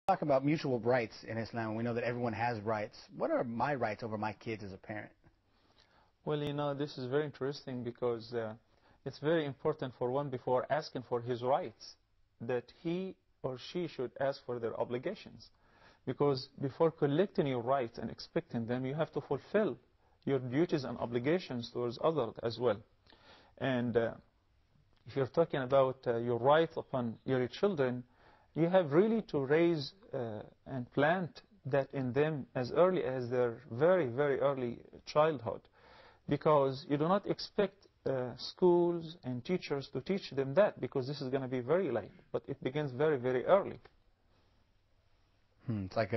Talk about mutual rights in Islam. We know that everyone has rights. What are my rights over my kids as a parent? Well, you know, this is very interesting because it's very important for one, before asking for his rights, that he or she should ask for their obligations. Because before collecting your rights and expecting them, you have to fulfill your duties and obligations towards others as well. And if you're talking about your rights upon your children, you have really to raise and plant that in them as early as their very, very early childhood. Because you do not expect schools and teachers to teach them that, because this is going to be very late. But it begins very, very early. It's like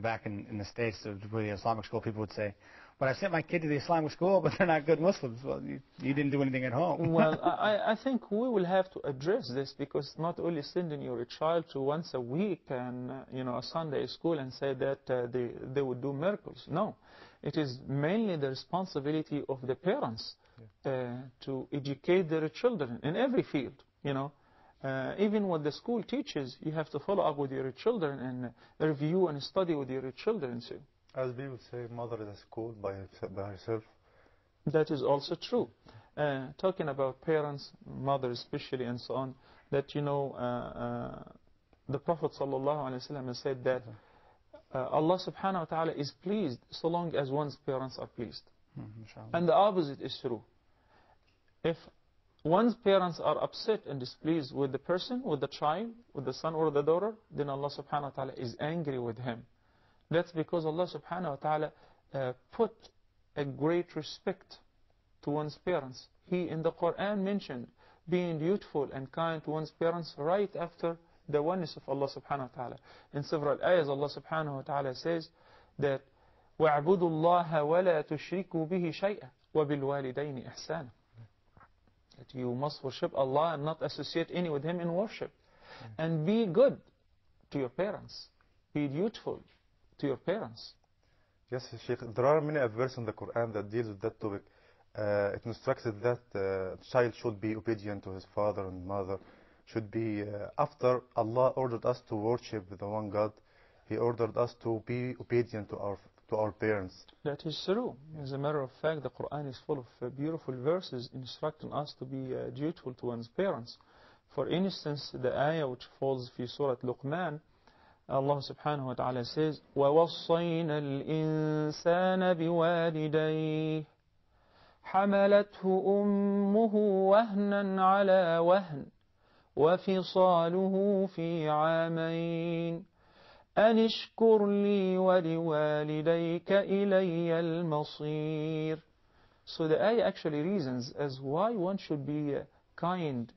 back in the States, with the Islamic school, people would say, "But I sent my kid to the Islamic school, but they're not good Muslims." Well, you didn't do anything at home. Well, I think we will have to address this, because not only sending your child to once a week and a Sunday school and say that they would do miracles. No, it is mainly the responsibility of the parents to educate their children in every field. Even what the school teaches, you have to follow up with your children and review and study with your children. So, as people say, mother is a school by herself. That is also true. Talking about parents, mothers especially, and so on, that the Prophet ﷺ said that Allah subhanahu wa ta'ala is pleased so long as one's parents are pleased. And the opposite is true. If one's parents are upset and displeased with the person, with the child, with the son or the daughter, then Allah subhanahu wa ta'ala is angry with him. That's because Allah subhanahu wa ta'ala put a great respect to one's parents. He in the Quran mentioned being dutiful and kind to one's parents right after the oneness of Allah subhanahu wa ta'ala. In several ayahs, Allah subhanahu wa ta'ala says that وَاعْبُدُوا اللَّهَ وَلَا تُشْرِكُوا بِهِ شَيْئًا وَبِالْوَالِدَيْنِ إِحْسَانًا. That you must worship Allah and not associate any with Him in worship. And be good to your parents. Be dutiful to your parents. Yes, Sheikh, there are many verses in the Quran that deals with that topic. It instructed that the child should be obedient to his father and mother. Should be, after Allah ordered us to worship the one God, He ordered us to be obedient to our parents. That is true. As a matter of fact, the Quran is full of beautiful verses instructing us to be dutiful to one's parents. For instance, the ayah which falls in Surah Luqman, Allah subhanahu wa ta'ala says, وَوَصَّيْنَا الْإِنسَانَ بِوَالِدَيْهِ حَمَلَتْهُ أُمُّهُ وَهْنًا عَلَى وَهْنٍ وَفِصَالُهُ فِي عَامَيْنِ أَنِ اشْكُرْ لِي وَلِوَالِدَيْكَ إِلَيَّ الْمَصِيرُ. So the ayah actually reasons as why one should be kind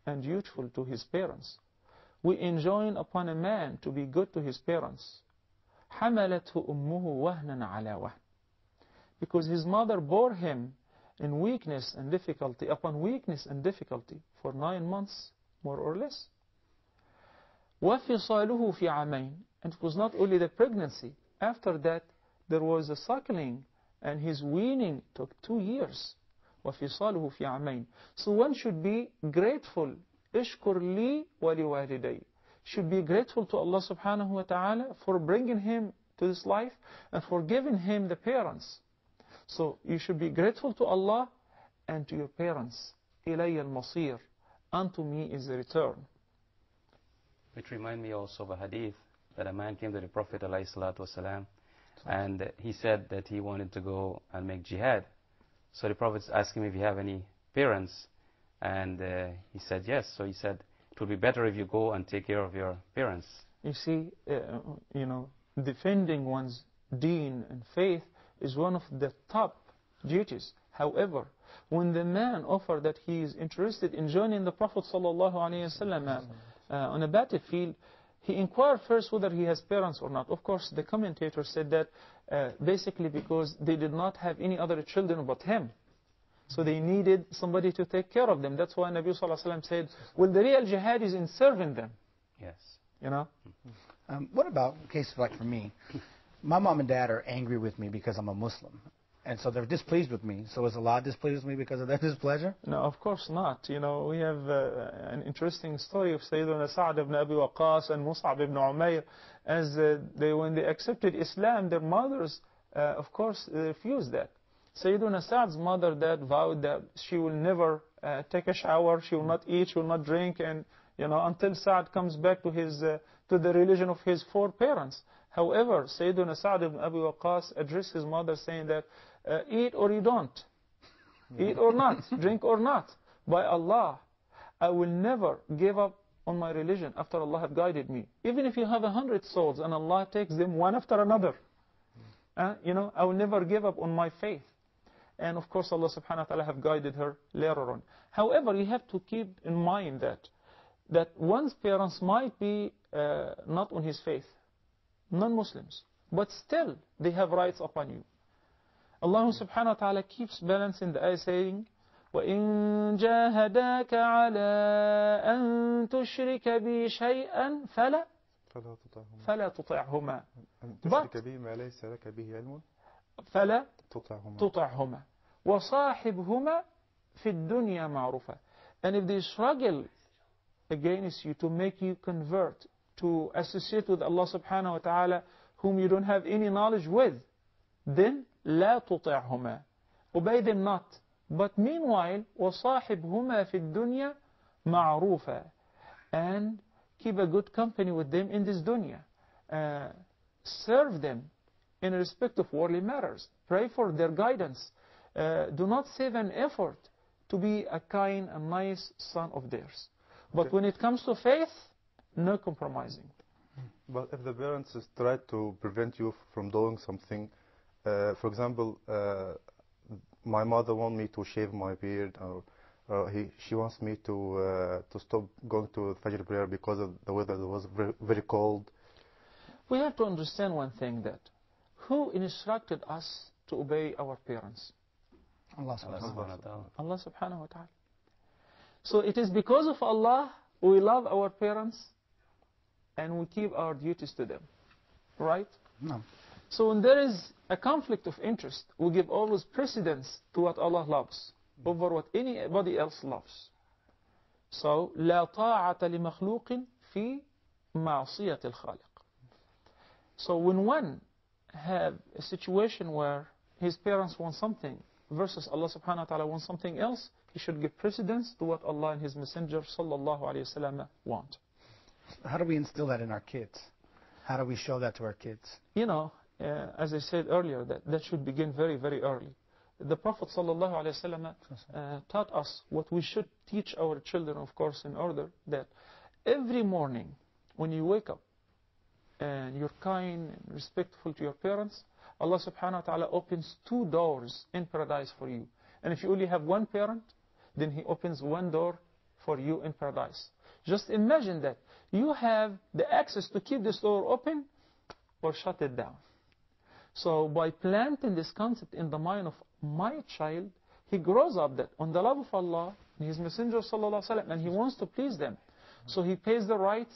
and dutiful to his parents. We enjoin upon a man to be good to his parents. حَمَلَتْهُ أُمُّهُ وَهْنًا عَلَى وَهْنٍ. Because his mother bore him in weakness and difficulty upon weakness and difficulty for 9 months, more or less. وَفِصَالُهُ فِي عَامَيْنِ. And it was not only the pregnancy. After that, there was a suckling, and his weaning took 2 years. وَفِصَالُهُ فِي عَامَيْنِ. So one should be grateful. اشْكُرْ لِي وَلِوَالِدَيْ. Should be grateful to Allah subhanahu wa ta'ala for bringing him to this life and for giving him the parents. So you should be grateful to Allah and to your parents. إِلَيَّ الْمَصِيرُ. Unto me is the return. Which remind me also of a hadith that a man came to the Prophet ﷺ, and he said that he wanted to go and make jihad. So the Prophet asked him if you have any parents, and he said yes. So he said it would be better if you go and take care of your parents. You see, defending one's deen and faith is one of the top duties. However, when the man offered that he is interested in joining the Prophet ﷺ on a battlefield, he inquired first whether he has parents or not. Of course, the commentator said that basically because they did not have any other children but him. So they needed somebody to take care of them. That's why Nabi Sallallahu Alaihi Wasallam said, well, the real jihad is in serving them. Yes. What about cases like for me? My mom and dad are angry with me because I'm a Muslim. And so they're displeased with me. So is Allah displeased with me because of their displeasure? No, of course not. You know, we have an interesting story of Sayyidina Sa'd ibn Abi Waqqas and Mus'ab ibn Umayr. As when they accepted Islam, their mothers, of course, refused that. Sayyidina Sa'd's mother that vowed that she will never take a shower, she will not eat, she will not drink, and until Sa'd comes back to the religion of his foreparents. However, Sayyidina Sa'd ibn Abi Waqqas addressed his mother saying that, eat or you don't, eat or not, drink or not. By Allah, I will never give up on my religion after Allah have guided me. Even if you have 100 souls and Allah takes them one after another, I will never give up on my faith. And of course, Allah subhanahu wa ta'ala have guided her later on. However, you have to keep in mind that one's parents might be not on his faith, non-Muslims, but still they have rights upon you. Allah subhanahu wa ta'ala keeps balancing the ayah saying, وَإِن جَاهَدَاكَ عَلَىٰ أَن تُشْرِكَ بِي شَيْئًا فَلَا تُطِعْهُمَا تشرك به ما ليس لك به علم فلا تطعهما وصاحبهما في الدنيا معروفة. And if they struggle against you to make you convert, to associate with Allah subhanahu wa ta'ala whom you don't have any knowledge with, then لا تطعهما, obey them not. But meanwhile, وصاحبهما في الدنيا معروفة, and keep a good company with them in this dunya. Serve them in respect of worldly matters. Pray for their guidance. Do not save an effort to be a kind and nice son of theirs. But when it comes to faith, no compromising. But if the parents try to prevent you from doing something, for example, my mother wants me to shave my beard, or she wants me to stop going to Fajr prayer because of the weather was very, very cold. We have to understand one thing, that who instructed us to obey our parents? Allah subhanahu wa ta'ala. Allah subhanahu wa ta'ala. So it is because of Allah we love our parents and we keep our duties to them. Right? No. So when there is a conflict of interest, we give always precedence to what Allah loves over what anybody else loves. So لا طاعة لمخلوق في معصية الخالق. So when one have a situation where his parents want something versus Allah subhanahu wa ta'ala wants something else, he should give precedence to what Allah and His Messenger sallallahu alayhi wa sallam want. How do we instill that in our kids? How do we show that to our kids? As I said earlier, that should begin very, very early. The Prophet sallallahu alayhi wa sallam taught us what we should teach our children, of course, in order that every morning when you wake up and you're kind and respectful to your parents, Allah subhanahu wa ta'ala opens 2 doors in paradise for you. And if you only have one parent, then He opens 1 door for you in paradise. Just imagine that you have the access to keep this door open or shut it down. So by planting this concept in the mind of my child, he grows up that on the love of Allah and His Messenger sallallahu alaihi wasallam, and he wants to please them. So he pays the rights,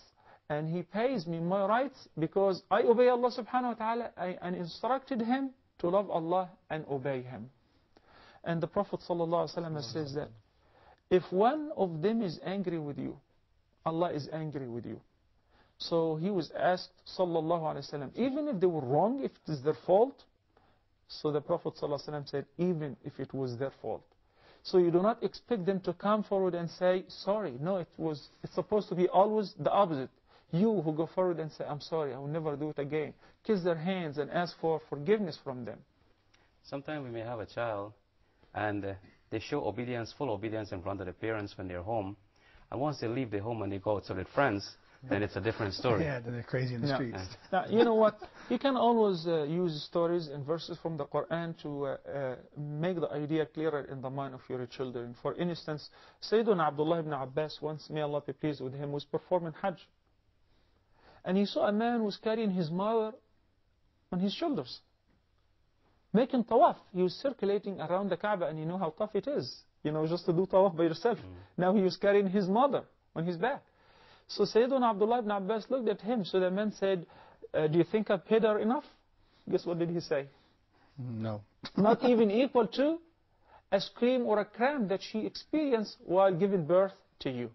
and he pays me my rights because I obey Allah subhanahu wa ta'ala and instructed him to love Allah and obey Him. And the Prophet sallallahu alaihi wasallam says that if one of them is angry with you, Allah is angry with you. So he was asked sallallahu alaihi wasallam, even if they were wrong, if it is their fault. So the Prophet sallallahu alaihi wasallam said, even if it was their fault. So you do not expect them to come forward and say sorry. No, it's supposed to be always the opposite. You who go forward and say, I'm sorry, I will never do it again. Kiss their hands and ask for forgiveness from them. Sometimes we may have a child and they show obedience, full obedience in front of the parents when they're home. And once they leave the home and they go out with friends, then it's a different story. Yeah, then they're crazy in the streets. Now, you know what? You can always use stories and verses from the Quran to make the idea clearer in the mind of your children. For instance, Sayyiduna Abdullah ibn Abbas once, may Allah be pleased with him, was performing Hajj. And he saw a man who was carrying his mother on his shoulders, making tawaf. He was circulating around the Kaaba, and you know how tough it is, just to do tawaf by yourself. Now he was carrying his mother on his back. So Sayyiduna Abdullah ibn Abbas looked at him. So the man said, do you think I paid her enough? Guess what did he say? No. Not even equal to a scream or a cramp that she experienced while giving birth to you.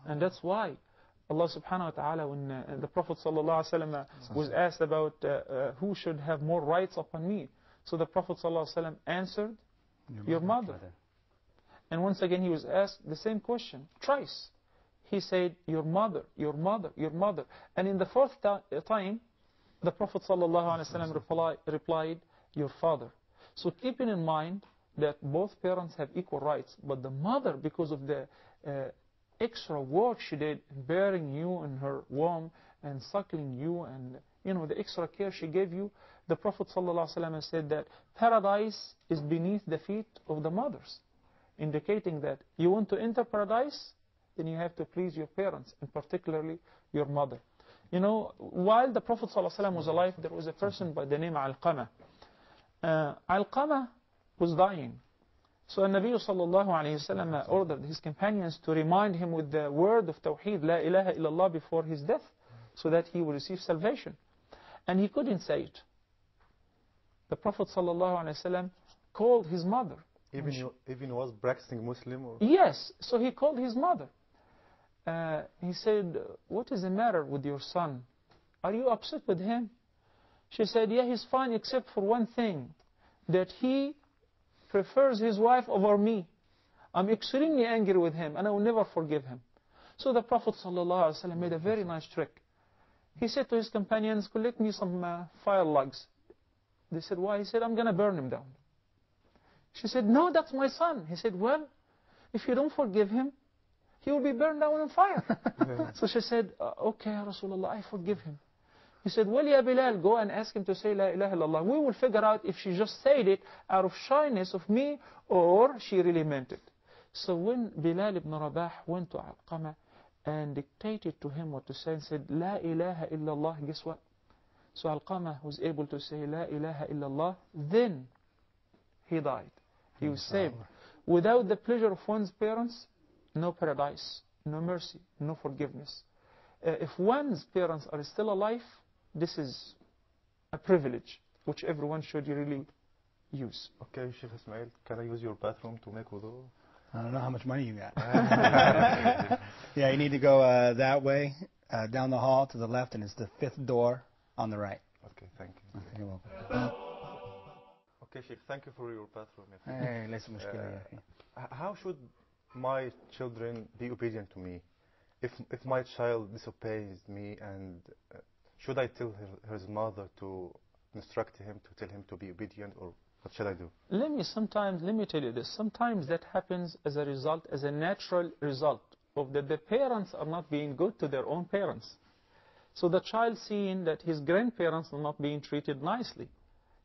And that's why Allah subhanahu wa ta'ala, when the Prophet sallallahu alaihi wasallam was asked about who should have more rights upon me, so the Prophet sallallahu alaihi wasallam answered, your mother. And once again he was asked the same question, twice. He said, your mother, your mother, your mother. And in the fourth time, the Prophet ﷺ replied, your father. So keeping in mind that both parents have equal rights, but the mother, because of the extra work she did in bearing you in her womb and suckling you and the extra care she gave you, the Prophet ﷺ said that paradise is beneath the feet of the mothers, indicating that you want to enter paradise, then you have to please your parents, and particularly your mother. While the Prophet ﷺ was alive, there was a person by the name Alqamah. Alqamah was dying. So Nabi sallallahu alayhi wasallam ordered his companions to remind him with the word of Tawheed, La ilaha illallah, before his death, so that he will receive salvation. And he couldn't say it. The Prophet sallallahu alayhi wasallam called his mother. Even was practicing Muslim? Or? Yes, so he called his mother. He said, what is the matter with your son? Are you upset with him? She said, yeah, he's fine except for one thing, that he prefers his wife over me. I'm extremely angry with him and I will never forgive him. So the Prophet ﷺ made a very nice trick. He said to his companions, collect me some fire logs. They said, why? He said, I'm going to burn him down. She said, no, that's my son. He said, well, if you don't forgive him, he will be burned down on fire. So she said, okay, Rasulullah, I forgive him. He said, well, Ya Bilal, go and ask him to say La ilaha illallah. We will figure out if she just said it out of shyness of me or she really meant it. So when Bilal ibn Rabah went to Alqamah and dictated to him what to say and said, La ilaha illallah, guess what? So Alqamah was able to say La ilaha illallah, then he died. He was saved. Without the pleasure of one's parents, no paradise, no mercy, no forgiveness. If one's parents are still alive, this is a privilege which everyone should really use. Okay, Sheikh Ismail, can I use your bathroom to make wudu? I don't know how much money you got. Yeah, you need to go that way, down the hall to the left, and it's the 5th door on the right. Okay, thank you. Okay, you're welcome. Okay, Sheikh, thank you for your bathroom. Hey, ليس مشكلة. How should my children be obedient to me? If my child disobeys me, and should I tell his mother to instruct him, to tell him to be obedient, or what should I do? Let me tell you this. Sometimes that happens as a result, as a natural result of that the parents are not being good to their own parents. So the child seeing that his grandparents are not being treated nicely,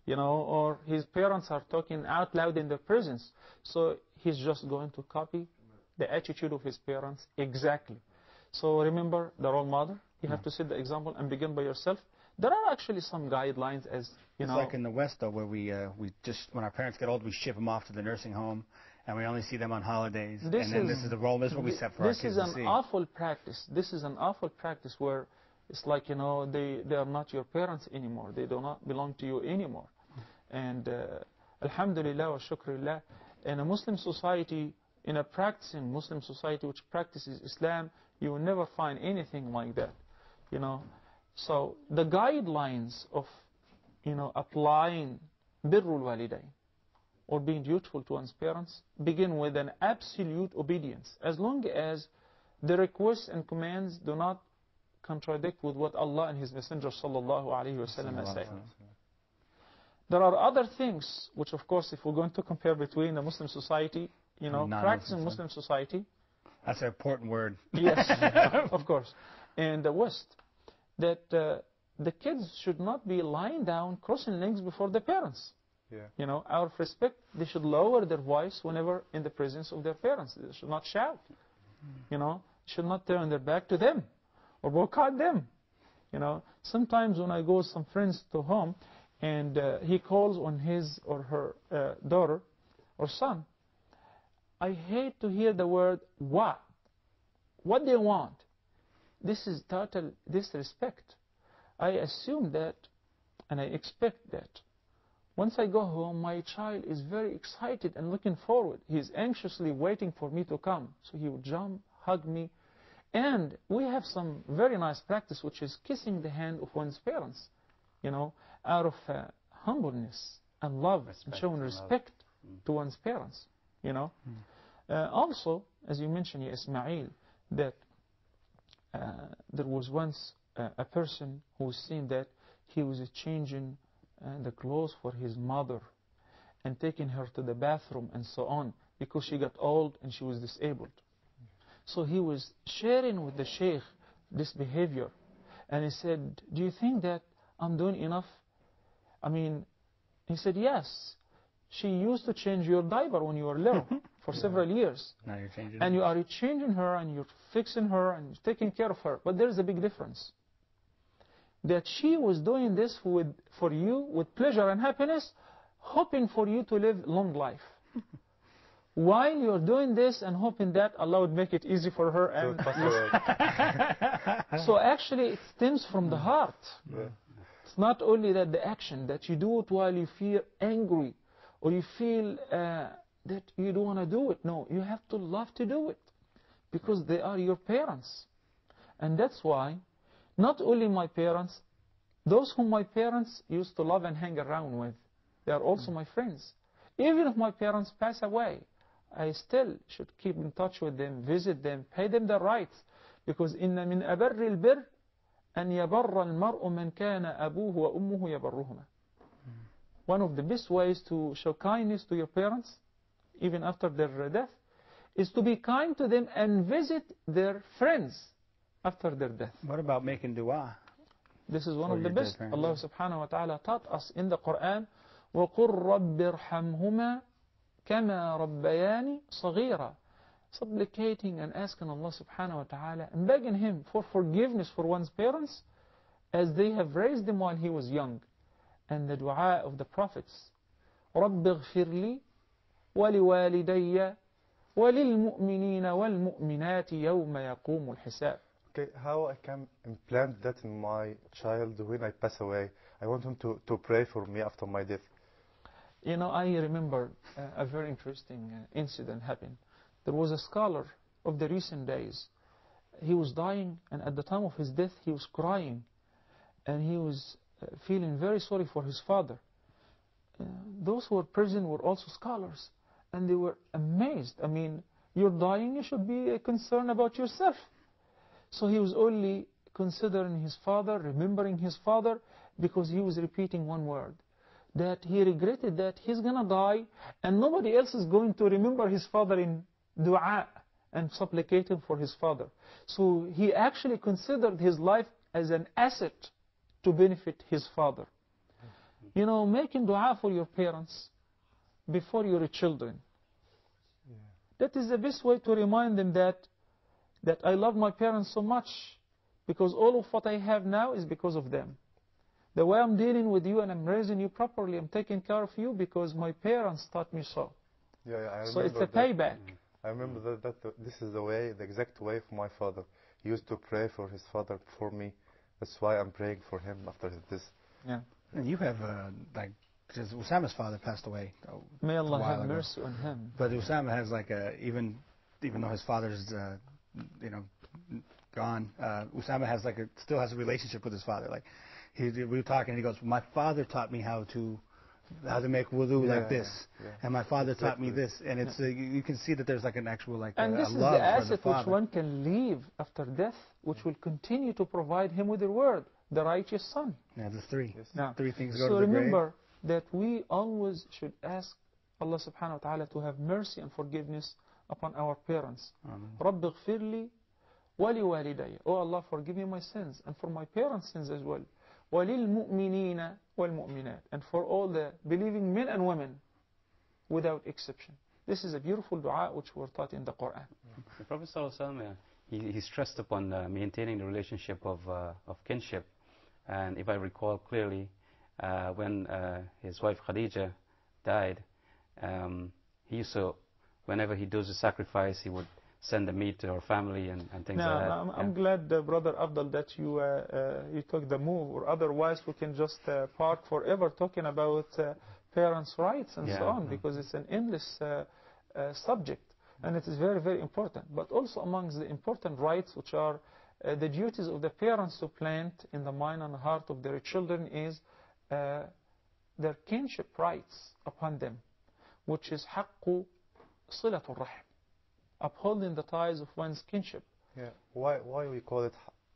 or his parents are talking out loud in their presence. So he's just going to copy the attitude of his parents exactly. So remember the role model. You have to set the example and begin by yourself. There are actually some guidelines, as It's like in the West, though, where we just, when our parents get old, we ship them off to the nursing home, and we only see them on holidays. This is the role. This is what we set for our kids to see. This is an awful practice. This is an awful practice where it's like, they are not your parents anymore. They do not belong to you anymore. And alhamdulillah wa shukrillah, in a Muslim society, in a practicing Muslim society which practices Islam, you will never find anything like that. So the guidelines of applying birrul walidain or being dutiful to one's parents begin with an absolute obedience, as long as the requests and commands do not contradict with what Allah and His Messenger sallallahu alaihi wasallam say. There are other things which, of course, if we're going to compare between the Muslim society, practicing Muslim society. That's an important word. Yes, of course. And the West, that the kids should not be lying down, crossing legs before their parents. Yeah. Out of respect, they should lower their voice whenever in the presence of their parents. They should not shout. Should not turn their back to them or boycott them. Sometimes when I go with some friends to home and he calls on his or her daughter or son, I hate to hear the word what. What they want. This is total disrespect. I assume that and I expect that Once I go home, my child is very excited and looking forward. He's anxiously waiting for me to come. So he would jump, hug me. And we have some very nice practice, which is kissing the hand of one's parents, you know, out of humbleness and love, and showing respect to one's parents, you know. Also, as you mentioned, ya Ismail, that there was once a person who was saying that he was changing the clothes for his mother and taking her to the bathroom and so on, because she got old and she was disabled. So he was sharing with the sheikh this behavior, and he said, do you think that I'm doing enough? I mean, he said, yes. She used to change your diaper when you were little for several years. Now you're changing and you are changing her, and you're fixing her, and taking care of her. But there's a big difference. That she was doing this for you with pleasure and happiness, hoping for you to live long life. While you're doing this and hoping that Allah would make it easy for her. And so actually it stems from the heart. It's not only that the action, that you do it while you feel angry, or you feel that you don't want to do it. No, you have to love to do it, because they are your parents. And that's why not only my parents, those whom my parents used to love and hang around with, they are also my friends. Even if my parents pass away, I still should keep in touch with them, visit them, pay them their rights. Because إن من أبر البر أن يبر المرء من كان أبوه وأمه يبرهما. One of the best ways to show kindness to your parents, even after their death, is to be kind to them and visit their friends after their death. What about making dua? This is one of the best. Allah subhanahu wa ta'ala taught us in the Quran, وَقُلْ رَبِّ ارْحَمْهُمَا كَمَا رَبَّيَانِ صَغِيرًا. Supplicating and asking Allah subhanahu wa ta'ala and begging Him for forgiveness for one's parents, as they have raised them while he was young. And the dua of the prophets, رَبِّ اغْفِرْ لِي وَلِوَالِدَيَّ وَلِلْمُؤْمِنِينَ وَالْمُؤْمِنَاتِ يَوْمَ يَقُومُ الْحِسَابِ. Okay, how I can implant that in my child when I pass away? I want him to pray for me after my death. You know, I remember a very interesting incident happened. There was a scholar of the recent days. He was dying, and at the time of his death, he was crying. And he was feeling very sorry for his father. Those who were present were also scholars. And they were amazed. I mean, you're dying, you should be concerned about yourself. So he was only considering his father, remembering his father, because he was repeating one word. That he regretted that he's going to die, and nobody else is going to remember his father in dua and supplicating for his father. So he actually considered his life as an asset to benefit his father. You know, making dua for your parents before your children. That is the best way to remind them that I love my parents so much, because all of what I have now is because of them. The way I'm dealing with you and I'm raising you properly, I'm taking care of you because my parents taught me so. I remember. So it's a payback. I remember that this is the exact way for my father. He used to pray for his father for me. That's why I'm praying for him after this. Yeah. And you have, because Usama's father passed away. May Allah have mercy on him. But Usama has even though his father's, gone, Usama has still has a relationship with his father. We were talking, and he goes, my father taught me how to make wudu like this, and my father taught me this, and it's you can see that there's an actual and this is the asset which one can leave after death, which will continue to provide him with the word, the righteous son. Yeah, the three. Yes. Now, 3 things go so to the remember that we always should ask Allah subhanahu wa ta'ala to have mercy and forgiveness upon our parents. رَبِّ اغْفِرْ لِي وَلِوَالِدَيَّ. Oh Allah, forgive me my sins, and for my parents' sins as well. وَلِلْمُؤْمِنِينَ وَالْمُؤْمِنَاتِ. And for all the believing men and women, without exception. This is a beautiful dua which we're taught in the Quran. The Prophet ﷺ, he stressed upon maintaining the relationship of kinship. And if I recall clearly, when his wife Khadija died, he used to, whenever he does a sacrifice, he would send the meat to her family and things like that. I'm glad, Brother Abdul, that you took the move, or otherwise we can just park forever talking about parents' rights and so on, because it's an endless subject, and it is very, very important. But also amongst the important rights, which are the duties of the parents to plant in the mind and heart of their children, is their kinship rights upon them, which is حق صلة الرحم, upholding the ties of one's kinship. Yeah. Why we call it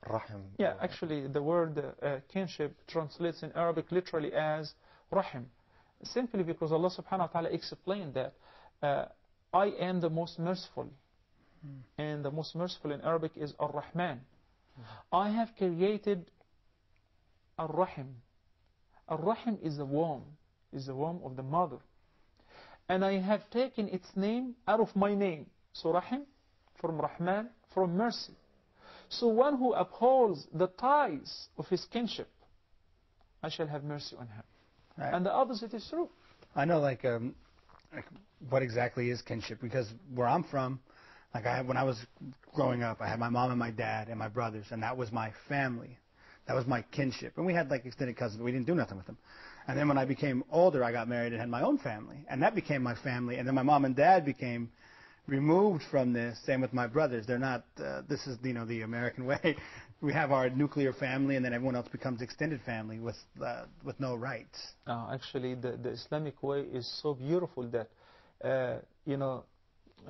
rahim? Yeah, actually the word kinship translates in Arabic literally as rahim, simply because Allah subhanahu wa ta'ala explained that I am the most merciful, and the most merciful in Arabic is Ar-Rahman. I have created Ar-Rahim. Ar-Rahim is the womb of the mother, and I have taken its name out of my name. So Rahim, from Rahman, from mercy. So one who upholds the ties of his kinship, I shall have mercy on him. Right. And the opposite is true. I know, like what exactly is kinship? Because where I'm from, like when I was growing up, I had my mom and my dad and my brothers, and that was my family. That was my kinship. And we had like extended cousins, but we didn't do nothing with them. And then when I became older, I got married and had my own family, and that became my family. And then my mom and dad became removed from this. Same with my brothers. They're not, this is, the American way. We have our nuclear family, and then everyone else becomes extended family with no rights. Actually, the Islamic way is so beautiful that,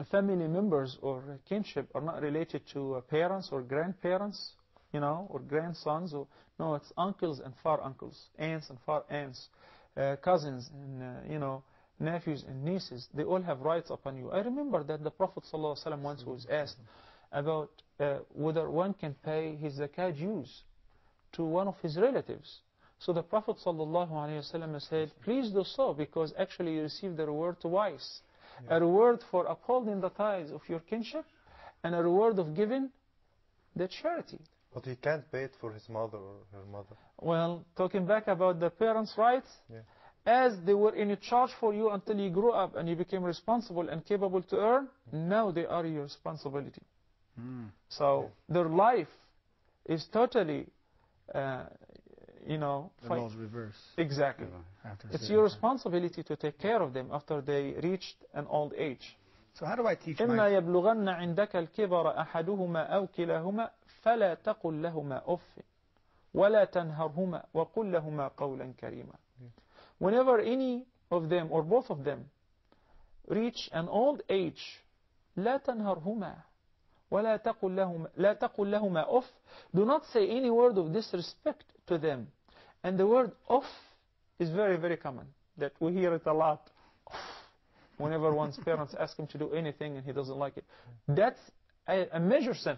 family members or kinship are not related to parents or grandparents, or grandsons. No, it's uncles and far uncles, aunts and far aunts, cousins and, nephews and nieces. They all have rights upon you. I remember that the Prophet ﷺ once was asked about whether one can pay his zakat dues to one of his relatives. So the Prophet ﷺ said, please do so, because actually you receive the reward twice. A reward for upholding the ties of your kinship, and a reward of giving the charity. But he can't pay it for his mother or her mother. Well, talking back about the parents' rights, as they were in charge for you until you grew up and you became responsible and capable to earn, now they are your responsibility. So their life is totally, the roles reverse. Exactly. It's your responsibility to take care of them after they reached an old age. So how do I teach إما يبلغن عندك الكبر أحدهما أو كلاهما فلا تقل لهما أف ولا تنهرهما وقل لهما قولا كريما. Whenever any of them or both of them reach an old age, لا تنهرهما ولا تقل لهما أف. Do not say any word of disrespect to them. And the word off is very, very common. That we hear it a lot. Whenever one's parents ask him to do anything and he doesn't like it. That's a major sin.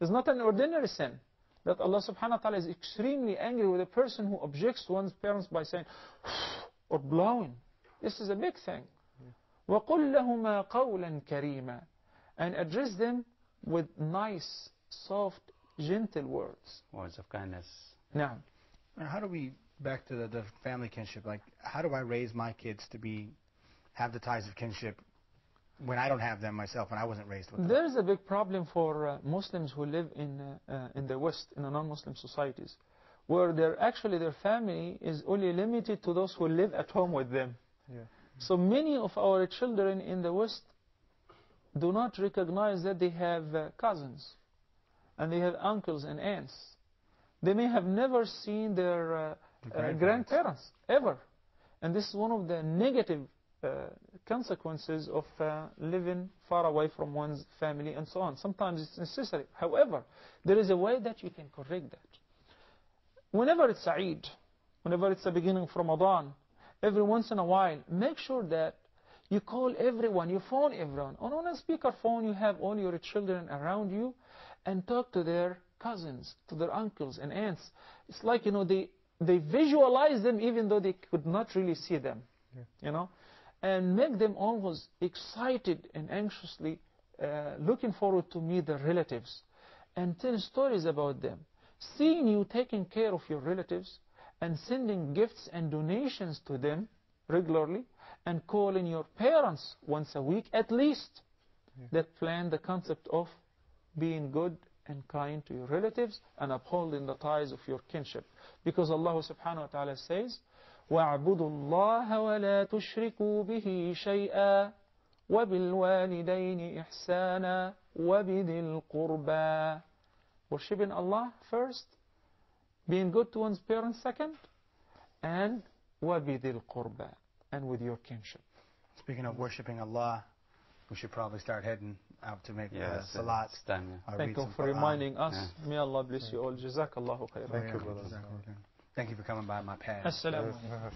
It's not an ordinary sin. That Allah subhanahu wa ta'ala is extremely angry with a person who objects to one's parents by saying or blowing. This is a big thing. وَقُلْ لَهُمَا قَوْلًا كَرِيمًا. And address them with nice, soft, gentle words. Words of kindness. Now, how do we, back to the family kinship, like how do I raise my kids to have the ties of kinship when I don't have them myself and I wasn't raised with them? There's a big problem for Muslims who live in the West, in the non-Muslim societies, where their family is only limited to those who live at home with them. So many of our children in the West do not recognize that they have cousins and they have uncles and aunts. They may have never seen their grandparents ever. And this is one of the negative consequences of living far away from one's family and so on. Sometimes it's necessary. However, there is a way that you can correct that. Whenever it's Eid, whenever it's the beginning of Ramadan, every once in a while, make sure that you call everyone, you phone everyone. On a speakerphone, you have all your children around you and talk to their cousins, to their uncles and aunts. It's like, they visualize them even though they could not really see them, and make them always excited and anxiously looking forward to meet their relatives and tell stories about them. Seeing you taking care of your relatives and sending gifts and donations to them regularly and calling your parents once a week at least, that plan the concept of being good and kind to your relatives and upholding the ties of your kinship. Because Allah subhanahu wa ta'ala says, وَاعْبُدُوا اللَّهَ وَلَا تُشْرِكُوا بِهِ شَيْئًا وَبِالْوَالِدَيْنِ إِحْسَانًا وَبِذِي الْقُرْبَى. Worshipping Allah first, being good to one's parents second, and وَبِذِي الْقُرْبَى, and with your kinship. Speaking of worshipping Allah, we should probably start heading out to make salat. Thank you for reminding us. May Allah bless you all. Jazakallahu khairan. Thank you, brother. Thank you for coming by my pad. Assalamu alaikum.